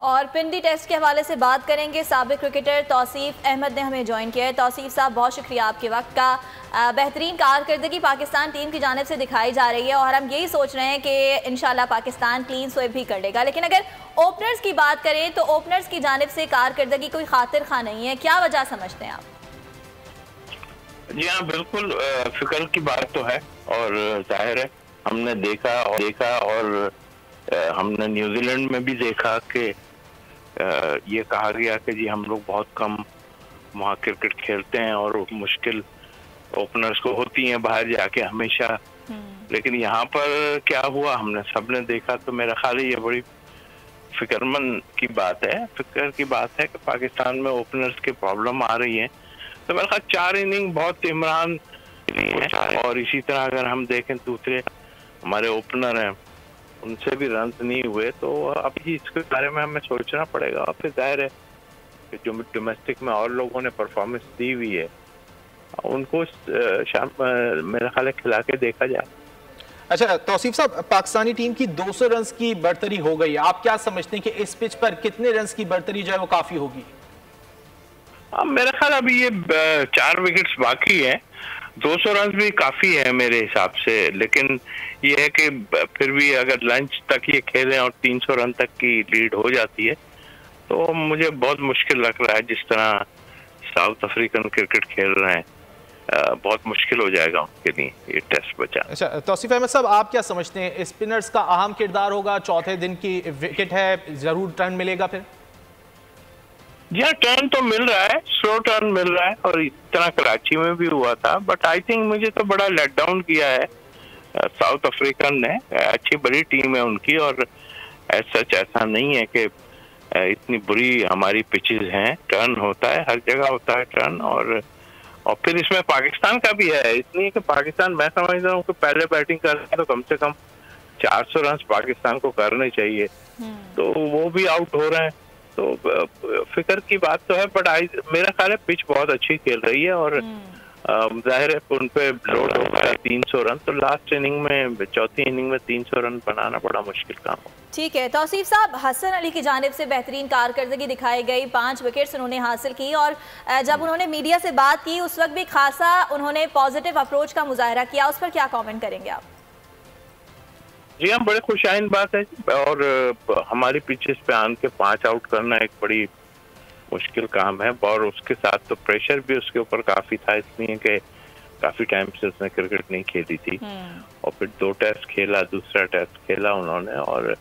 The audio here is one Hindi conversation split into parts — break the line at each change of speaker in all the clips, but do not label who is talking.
और पिंडी टेस्ट के हवाले से बात करेंगे। साबिक क्रिकेटर तौसीफ अहमद ने हमें ज्वाइन किया है। तौसीफ साहब, बहुत शुक्रिया आपके वक्त का। बेहतरीन कारकर्दगी पाकिस्तान टीम की जानिब से दिखाई जा रही है और हम यही सोच रहे हैं कि इंशाल्लाह पाकिस्तान क्लीन स्वीप भी कर लेगा। लेकिन अगर ओपनर्स की बात करें तो ओपनर्स की जानिब से कारकर्दगी कोई खातिर खा नहीं है, क्या वजह समझते हैं आप?
जी हाँ, बिल्कुल फिक्र की बात तो है और जाहिर है हमने देखा और हमने न्यूजीलैंड में भी देखा कि ये कहा गया कि जी हम लोग बहुत कम वहाँ क्रिकेट खेलते हैं और मुश्किल ओपनर्स को होती हैं बाहर जाके हमेशा। लेकिन यहाँ पर क्या हुआ हमने सबने देखा, तो मेरा ख्याल है ये बड़ी फिक्रमंद की बात है, फिक्र की बात है कि पाकिस्तान में ओपनर्स की प्रॉब्लम आ रही है। तो मेरा ख्याल 4 इनिंग बहुत इमरान है और इसी तरह अगर हम देखें दूसरे हमारे ओपनर हैं उनसे भी रन नहीं हुए, तो अभी इसके बारे में हमें सोचना पड़ेगा। और फिर जाहिर है कि जो डोमेस्टिक में और लोगों ने परफॉर्मेंस दी हुई है उनको शाम मेरा ख्याल है खिला के देखा जाए।
अच्छा तौसीफ साहब, पाकिस्तानी टीम की 200 रन की बढ़तरी हो गई है, आप क्या समझते हैं कि इस पिच पर कितने रन की बढ़तरी जो है वो काफी होगी?
मेरा ख्याल अभी ये 4 विकेट्स बाकी है, 200 रन भी काफी है मेरे हिसाब से। लेकिन ये है कि फिर भी अगर लंच तक ये खेलें और 300 रन तक की लीड हो जाती है तो मुझे बहुत मुश्किल लग रहा है। जिस तरह साउथ अफ्रीकन क्रिकेट खेल रहे हैं बहुत मुश्किल हो जाएगा उनके लिए ये टेस्ट बचा।
अच्छा तौसीफ अहमद साहब, आप क्या समझते हैं स्पिनर्स का अहम किरदार होगा? चौथे दिन की विकेट है, जरूर टर्न मिलेगा फिर?
जी हाँ, टर्न तो मिल रहा है, स्लो टर्न मिल रहा है और इतना कराची में भी हुआ था। बट आई थिंक मुझे तो बड़ा लेट डाउन किया है साउथ अफ्रीकन ने। अच्छी बड़ी टीम है उनकी और सच ऐसा नहीं है कि इतनी बुरी हमारी पिचेस हैं। टर्न होता है, हर जगह होता है टर्न। और फिर इसमें पाकिस्तान का भी है, इसलिए कि पाकिस्तान, मैं समझता हूँ कि पहले बैटिंग कर रहे हैं तो कम से कम 400 रन पाकिस्तान को करने चाहिए, तो वो भी आउट हो रहे हैं। तो फिक्र की बात तो है। बट मेरा ख्याल है पिच बहुत अच्छी खेल रही है और जाहिर है उन पे लोड होगा 300 रन, तो लास्ट इनिंग में, चौथी इनिंग में 300 रन बनाना बड़ा मुश्किल काम हो।
ठीक है तौसीफ साहब, हसन अली की जानिब से बेहतरीन कारकर्दगी दिखाई गई, 5 विकेट्स उन्होंने हासिल की और जब उन्होंने मीडिया से बात की उस वक्त भी खासा उन्होंने पॉजिटिव अप्रोच का मुजाहरा किया, उस पर क्या कमेंट करेंगे आप?
जी हाँ, बड़े खुशाइन बात है और हमारी पिचेस पे आन के 5 आउट करना एक बड़ी मुश्किल काम है और उसके साथ तो प्रेशर भी उसके ऊपर काफी था, इसलिए कि काफी टाइम से उसने क्रिकेट नहीं खेली थी और फिर 2 टेस्ट खेला, दूसरा टेस्ट खेला उन्होंने। और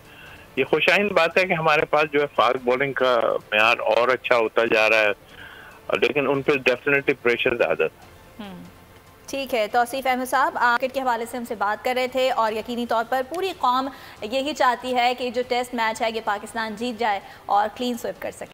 ये खुशाइन बात है कि हमारे पास जो है फास्ट बॉलिंग का मेयार और अच्छा होता जा रहा है, लेकिन उन पर डेफिनेटली प्रेशर ज्यादा था।
ठीक है तौसीफ अहमद साहब, क्रिकेट के हवाले से हमसे बात कर रहे थे और यकीनी तौर पर पूरी कौम यही चाहती है कि जो टेस्ट मैच है ये पाकिस्तान जीत जाए और क्लीन स्वीप कर सके।